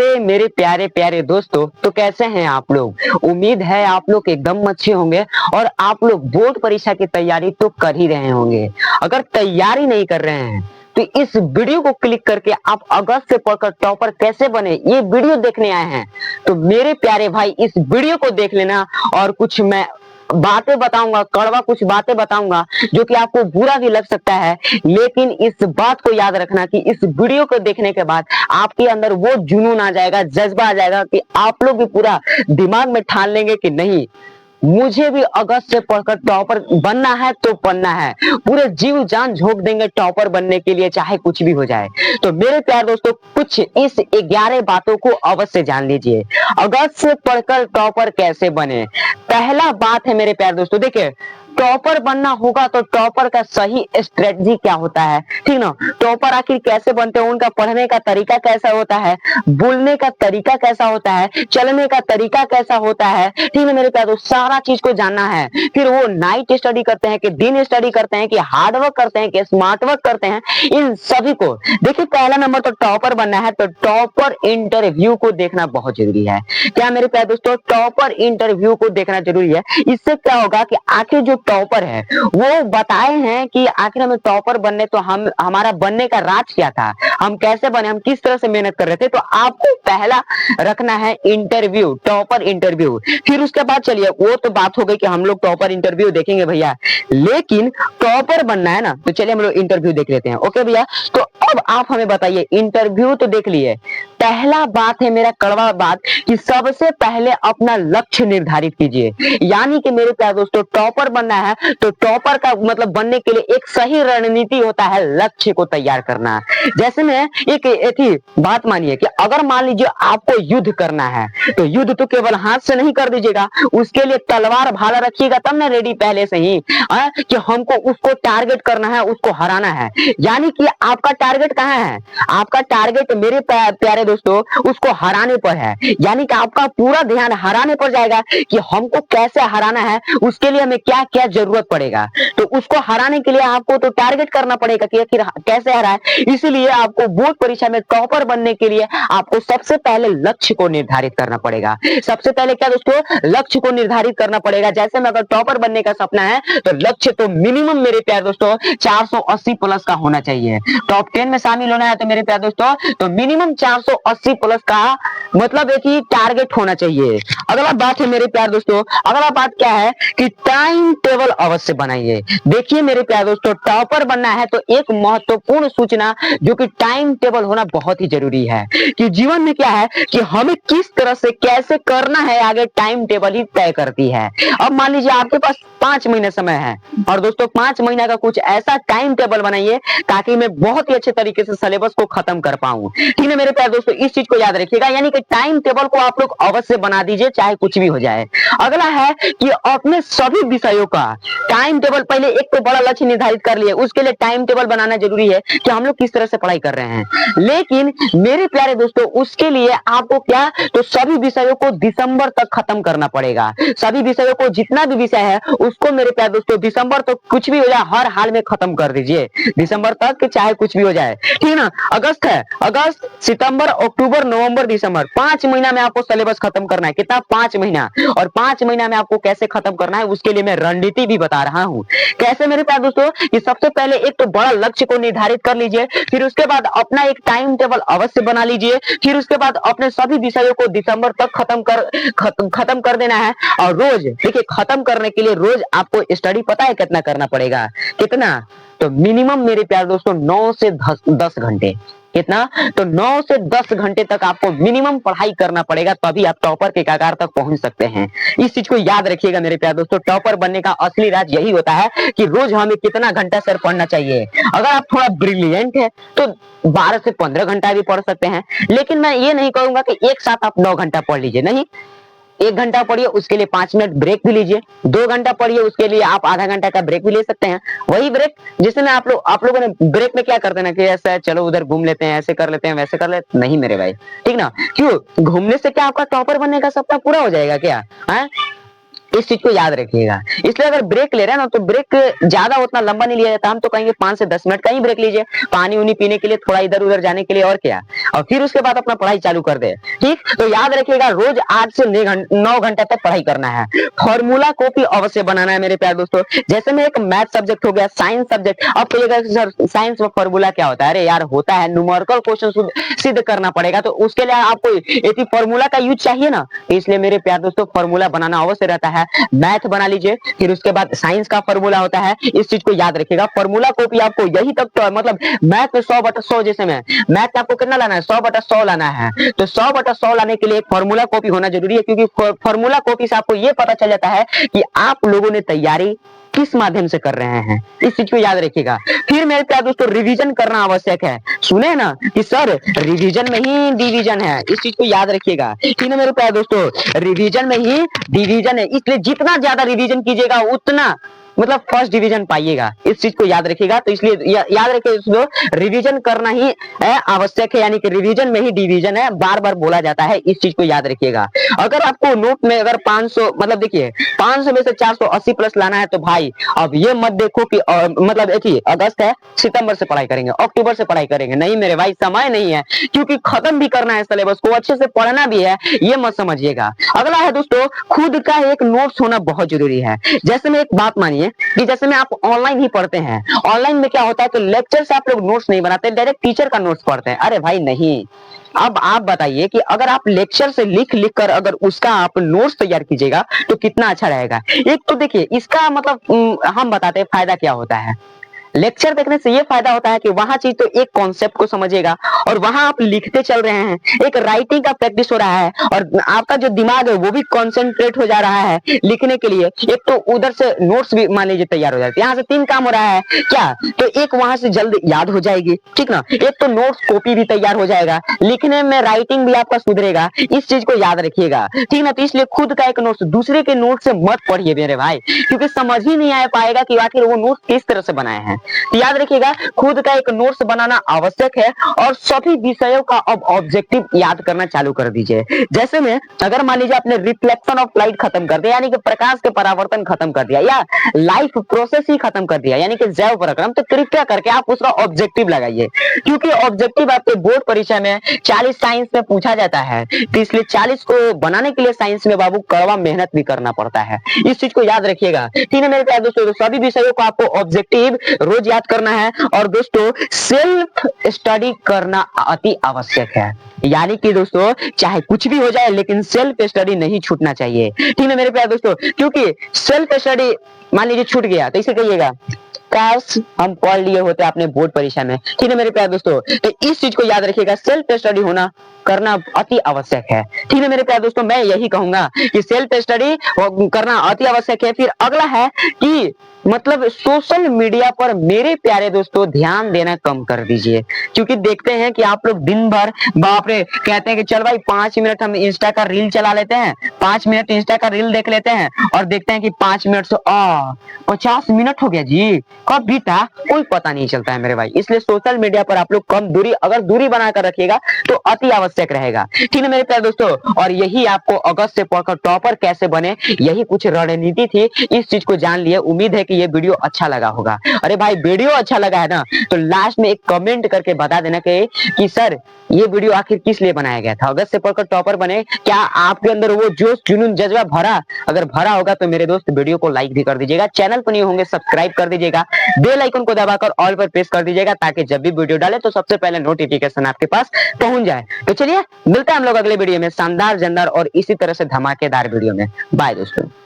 नमस्ते मेरे प्यारे प्यारे दोस्तों। तो कैसे हैं आप लोग? उम्मीद है आप लोग एकदम अच्छे होंगे और आप लोग बोर्ड परीक्षा की तैयारी तो कर ही रहे होंगे। अगर तैयारी नहीं कर रहे हैं तो इस वीडियो को क्लिक करके आप अगस्त से पढ़कर टॉपर कैसे बने ये वीडियो देखने आए हैं, तो मेरे प्यारे भाई इस वीडियो को देख लेना। और कुछ मैं बातें बताऊंगा, कड़वा कुछ बातें बताऊंगा जो कि आपको बुरा भी लग सकता है, लेकिन इस बात को याद रखना कि इस वीडियो को देखने के बाद आपके अंदर वो जुनून आ जाएगा, जज्बा आ जाएगा कि आप लोग भी पूरा दिमाग में ठान लेंगे कि नहीं, मुझे भी अगस्त से पढ़कर टॉपर बनना है तो बनना है, पूरे जीव जान झोंक देंगे टॉपर बनने के लिए, चाहे कुछ भी हो जाए। तो मेरे प्यारे दोस्तों, कुछ इस 11 बातों को अवश्य जान लीजिए। अगस्त से पढ़कर टॉपर कैसे बने। पहला बात है मेरे प्यारे दोस्तों, देखिए टॉपर बनना होगा तो टॉपर का सही स्ट्रेटजी क्या होता है, ठीक ना। टॉपर आखिर कैसे बनते हैं, उनका पढ़ने का तरीका कैसा होता है, बोलने का तरीका कैसा होता है, चलने का तरीका कैसा होता है, ठीक है मेरे प्यारे दोस्त, सारा चीज को जानना है। फिर वो नाइट स्टडी करते हैं कि दिन स्टडी करते हैं कि हार्ड वर्क करते हैं कि स्मार्ट वर्क करते हैं, इन सभी को देखिए। पहला नंबर तो टॉपर बनना है तो टॉपर इंटरव्यू को देखना बहुत जरूरी है। क्या मेरे प्यारे दोस्तों, टॉपर इंटरव्यू को देखना जरूरी है। इससे क्या होगा कि आखिर जो टॉपर है वो बताए हैं कि आखिर हमें टॉपर बनने, तो हम हमारा बनने का राज क्या था, हम कैसे बने, हम किस तरह से मेहनत कर रहे थे। तो आपको पहला रखना है इंटरव्यू, टॉपर इंटरव्यू। फिर उसके बाद चलिए, वो तो बात हो गई कि हम लोग टॉपर इंटरव्यू देखेंगे भैया, लेकिन टॉपर बनना है ना, तो चलिए हम लोग इंटरव्यू देख लेते हैं। ओके भैया, तो अब आप हमें बताइए, इंटरव्यू तो देख लिए, पहला बात है मेरा कड़वा बात कि सबसे पहले अपना लक्ष्य निर्धारित कीजिए। यानी कि मेरे प्यारे दोस्तों, टॉपर बनना है तो टॉपर का मतलब बनने के लिए एक सही रणनीति होता है, लक्ष्य को तैयार करना। जैसे में एक ऐसी बात मानिए कि अगर मान लीजिए आपको युद्ध करना है, तो युद्ध तो केवल हाथ से नहीं कर दीजिएगा, उसके लिए तलवार भाला रखिएगा तब ना रेडी पहले से ही, कि हमको उसको टारगेट करना है, उसको हराना है। यानी कि आपका टारगेट कहाँ है, आपका टारगेट मेरे प्यारे दोस्तों उसको हराने पर है। यानी कि आपका पूरा ध्यान हराने पर जाएगा कि हमको कैसे हराना है, उसके लिए हमें क्या क्या जरूरत पड़ेगा। तो उसको हराने के लिए आपको तो टारगेट करना पड़ेगा कि आखिर कैसे हराए। इसीलिए आपको बोर्ड परीक्षा में टॉपर बनने के लिए आपको सबसे पहले लक्ष्य को निर्धारित करना पड़ेगा। सबसे पहले क्या दोस्तों, लक्ष्य को निर्धारित करना पड़ेगा। जैसे में अगर टॉपर बनने का सपना है तो लक्ष्य तो मिनिमम मेरे प्यारे दोस्तों 480 प्लस का होना चाहिए। टॉप 10 में शामिल होना है तो मेरे प्यारे दोस्तों तो मिनिमम 480 प्लस का मतलब एक ही टारगेट होना चाहिए। अगला बात है मेरे प्यारे दोस्तों, अगला बात क्या है कि टाइम टेबल अवश्य बनाइए। देखिए मेरे प्यारे दोस्तों, टॉपर बनना है तो एक महत्वपूर्ण सूचना जो कि टाइम टेबल होना बहुत ही जरूरी है, कि जीवन में क्या है कि हमें किस तरह से कैसे करना है, आगे टाइम टेबल ही तय करती है। अब मान लीजिए आपके पास 5 महीने समय है, और दोस्तों 5 महीना का कुछ ऐसा टाइम टेबल बनाइए ताकि मैं बहुत ही अच्छे तरीके से सिलेबस को खत्म कर पाऊं। ठीक है मेरे प्यारे दोस्तों, इस चीज को याद रखिएगा। यानी कि टाइम टेबल को आप लोग अवश्य बना दीजिए, चाहे कुछ भी हो जाए। अगला है कि अपने सभी विषयों का टाइम टेबल, पहले एक तो बड़ा लक्ष्य निर्धारित कर लिए, उसके लिए टाइम टेबल बनाना जरूरी है कि हम लोग किस तरह से पढ़ाई कर रहे हैं। लेकिन मेरे प्यारे दोस्तों, उसके लिए आपको क्या, तो सभी विषयों को दिसंबर तक खत्म करना पड़ेगा। सभी विषयों को, जितना भी विषय है उसको मेरे प्यारे दोस्तों दिसंबर तक, कुछ भी हो जाए हर हाल में खत्म कर दीजिए दिसंबर तक, चाहे कुछ भी हो जाए। ठीक है ना। अगस्त है, अगस्त सितंबर अक्टूबर नवंबर दिसंबर, 5 महीना में आपको सिलेबस खत्म करना है। कितना? 5 महीना। और 5 महीना में आपको कैसे खत्म करना है उसके लिए मैं रणनीति भी बता रहा हूं। कैसे मेरे प्यारे दोस्तों, कि सबसे पहले एक तो बड़ा लक्ष्य को निर्धारित कर लीजिए, फिर उसके बाद अपना एक टाइम टेबल अवश्य बना लीजिए, फिर उसके बाद अपने सभी विषयों को दिसंबर तक खत्म कर देना है। और रोज देखिए, खत्म करने के लिए रोज आपको स्टडी पता है कितना करना पड़ेगा, कितना, तो मिनिमम मेरे प्यारे दोस्तों 9 से 10 घंटे। कितना? तो 9 से 10 घंटे तक आपको मिनिमम पढ़ाई करना पड़ेगा, तभी आप टॉपर के कगार तक पहुंच सकते हैं। इस चीज को याद रखिएगा मेरे प्यारे दोस्तों। टॉपर बनने का असली राज यही होता है कि रोज हमें कितना घंटा सर पढ़ना चाहिए। अगर आप थोड़ा ब्रिलियंट है तो 12 से 15 घंटा भी पढ़ सकते हैं, लेकिन मैं ये नहीं कहूंगा कि एक साथ आप 9 घंटा पढ़ लीजिए, नहीं। 1 घंटा पढ़िए, उसके लिए 5 मिनट ब्रेक भी लीजिए। 2 घंटा पढ़िए, उसके लिए आप आधा घंटा का ब्रेक भी ले सकते हैं। वही ब्रेक जिसमें आप लोगों ने ब्रेक में क्या करते हैं ना, कि ऐसा चलो उधर घूम लेते हैं, ऐसे कर लेते हैं, वैसे कर लेते, नहीं मेरे भाई, ठीक ना। क्यों? घूमने से क्या आपका टॉपर बनने का सपना पूरा हो जाएगा क्या है? इस चीज को याद रखिएगा। इसलिए अगर ब्रेक ले रहे हैं ना तो ब्रेक ज्यादा उतना लंबा नहीं लिया जाता, हम तो कहेंगे 5 से 10 मिनट का ही ब्रेक लीजिए, पानी उनी पीने के लिए, थोड़ा इधर उधर जाने के लिए, और क्या, और फिर उसके बाद अपना पढ़ाई चालू कर दे। ठीक, तो याद रखिएगा रोज 8 से 9 घंटे तक पढ़ाई करना है। फॉर्मूला कॉपी अवश्य बनाना है मेरे प्यारे दोस्तों। जैसे में एक मैथ सब्जेक्ट हो गया, साइंस सब्जेक्ट, अब कहिएगा सर साइंस में फॉर्मूला क्या होता है? अरे यार होता है, न्यूमेरिकल क्वेश्चन सिद्ध करना पड़ेगा, तो उसके लिए आपको ये फॉर्मूला का यूज चाहिए ना, इसलिए मेरे प्यारे दोस्तों फॉर्मूला बनाना अवश्य रहता है। मैथ बना लीजिए, फिर उसके बाद साइंस का फॉर्मूला होता है, इस चीज को याद रखिएगा। फॉर्मूला कॉपी आपको यही तक तो मतलब मैथ में 100/100, जैसे में मैथ में आपको कितना लाना है, 100/100 लाना है, तो 100/100 लाने के लिए एक फॉर्मूला कॉपी होना जरूरी है, क्योंकि फॉर्मूला कॉपी से आपको यह पता चल जाता है कि आप लोगों ने तैयारी किस माध्यम से कर रहे हैं, इस चीज को याद रखिएगा। फिर मेरे प्यारे दोस्तों रिवीजन करना आवश्यक है। सुने ना कि सर रिवीजन में ही डिवीजन है, इस चीज को याद रखिएगा। ठीक है मेरे प्यारे दोस्तों, रिवीजन में ही डिवीजन है, इसलिए जितना ज्यादा रिवीजन कीजिएगा उतना मतलब फर्स्ट डिवीजन पाइएगा, इस चीज को याद रखिएगा। तो इसलिए याद रखिए दोस्तों रिवीजन करना ही आवश्यक है, यानी कि रिवीजन में ही डिवीजन है, बार बार बोला जाता है, इस चीज को याद रखिएगा। अगर आपको नोट में अगर 500 मतलब देखिए 500 में से 480 प्लस लाना है, तो भाई अब ये मत देखो कि मतलब देखिए अगस्त है, सितंबर से पढ़ाई करेंगे, अक्टूबर से पढ़ाई करेंगे, नहीं मेरे भाई समय नहीं है, क्योंकि खत्म भी करना है सिलेबस को, अच्छे से पढ़ना भी है, ये मत समझिएगा। अगला है दोस्तों खुद का एक नोट्स होना बहुत जरूरी है। जैसे में एक बात मानिए कि जैसे में आप ऑनलाइन ही पढ़ते हैं, ऑनलाइन में क्या होता है तो लेक्चर से आप लोग नोट्स नहीं बनाते, डायरेक्ट टीचर का नोट्स पढ़ते हैं। अरे भाई नहीं, अब आप बताइए कि अगर आप लेक्चर से लिख लिख कर अगर उसका आप नोट्स तैयार कीजिएगा तो कितना अच्छा रहेगा। एक तो देखिए इसका मतलब हम बताते हैं फायदा क्या होता है। लेक्चर देखने से ये फायदा होता है कि वहां चीज तो एक कॉन्सेप्ट को समझिएगा और वहां आप लिखते चल रहे हैं, एक राइटिंग का प्रैक्टिस हो रहा है और आपका जो दिमाग है वो भी कंसंट्रेट हो जा रहा है लिखने के लिए। एक तो उधर से नोट्स भी मान लीजिए तैयार हो जाते हैं, यहाँ से 3 काम हो रहा है क्या, तो एक वहां से जल्द याद हो जाएगी, ठीक ना, एक तो नोट्स कॉपी भी तैयार हो जाएगा, लिखने में राइटिंग भी आपका सुधरेगा, इस चीज को याद रखिएगा, ठीक ना। तो इसलिए खुद का एक नोट्स दूसरे के नोट से मत पढ़िए मेरे भाई, क्योंकि समझ ही नहीं आ पाएगा कि आखिर वो नोट किस तरह से बनाए हैं। तो याद रखिएगा खुद का एक नोट्स बनाना आवश्यक है और सभी विषयों का अब ऑब्जेक्टिव याद करना चालू कर दीजिए। जैसे में अगर मान लीजिए आपने रिफ्लेक्शन ऑफ लाइट खत्म कर दिया, यानी कि प्रकाश के परावर्तन खत्म कर दिया, या लाइफ प्रोसेस ही खत्म कर दिया, यानी कि जैव प्रक्रम, तो कृपया करके आप उसका ऑब्जेक्टिव लगाइए, क्योंकि ऑब्जेक्टिव आपके बोर्ड परीक्षा में 40 साइंस में पूछा जाता है, तो इसलिए 40 को बनाने के लिए साइंस में बाबू कड़वा मेहनत भी करना पड़ता है, इस चीज को याद रखिएगा। ठीक है मेरे प्यारे दोस्तों, सभी विषयों को आपको ऑब्जेक्टिव रोज याद करना है और दोस्तों सेल्फ स्टडी करना अति आवश्यक है, यानी कि दोस्तों चाहे कुछ भी हो जाए लेकिन सेल्फ स्टडी नहीं छूटना चाहिए। ठीक है मेरे प्यारे दोस्तों, क्योंकि सेल्फ स्टडी मान लीजिए छूट गया तो इसे कहिएगा काश हम पढ़ लिए होते अपने बोर्ड परीक्षा में। ठीक है मेरे प्यारे दोस्तों, तो इस चीज को याद रखिएगा, सेल्फ स्टडी होना करना अति आवश्यक है। ठीक है मेरे प्यारे दोस्तों, मैं यही कहूंगा कि सेल्फ स्टडी करना अति आवश्यक है। फिर अगला है कि मतलब सोशल मीडिया पर मेरे प्यारे दोस्तों ध्यान देना कम कर दीजिए, क्योंकि देखते हैं कि आप लोग दिन भर बाप रे कहते हैं कि चल भाई 5 मिनट हम इंस्टा का रील चला लेते हैं, 5 मिनट इंस्टा का रील देख लेते हैं और देखते हैं कि 5 मिनट से 50 मिनट हो गया जी, कब बीता कोई पता नहीं चलता है मेरे भाई। इसलिए सोशल मीडिया पर आप लोग कम दूरी, अगर दूरी बनाकर रखिएगा तो अति आवश्यक रहेगा। ठीक है मेरे प्यारे दोस्तों, और यही आपको अगस्त से पढ़कर टॉपर कैसे बने, यही कुछ रणनीति थी, इस चीज को जान लिए। उम्मीद है कि ये वीडियो अच्छा लगा होगा। अरे भाई वीडियो अच्छा लगा है ना तो लास्ट में एक कमेंट करके बता देना कि सर ये वीडियो आखिर किस लिए बनाया गया था, अगस्त से पढ़कर टॉपर बने, क्या आपके अंदर वो जोश जुनून जज्बा भरा, अगर भरा होगा तो मेरे दोस्त वीडियो को लाइक भी कर दीजिएगा, चैनल पर नहीं होंगे सब्सक्राइब कर दीजिएगा, बेल आइकन को दबाकर ऑल पर प्रेस कर दीजिएगा ताकि जब भी वीडियो डाले तो सबसे पहले नोटिफिकेशन आपके पास पहुंच जाए। तो चलिए मिलते हैं हम लोग अगले वीडियो में शानदार, जानदार और इसी तरह से धमाकेदार वीडियो में। बाय दोस्तों।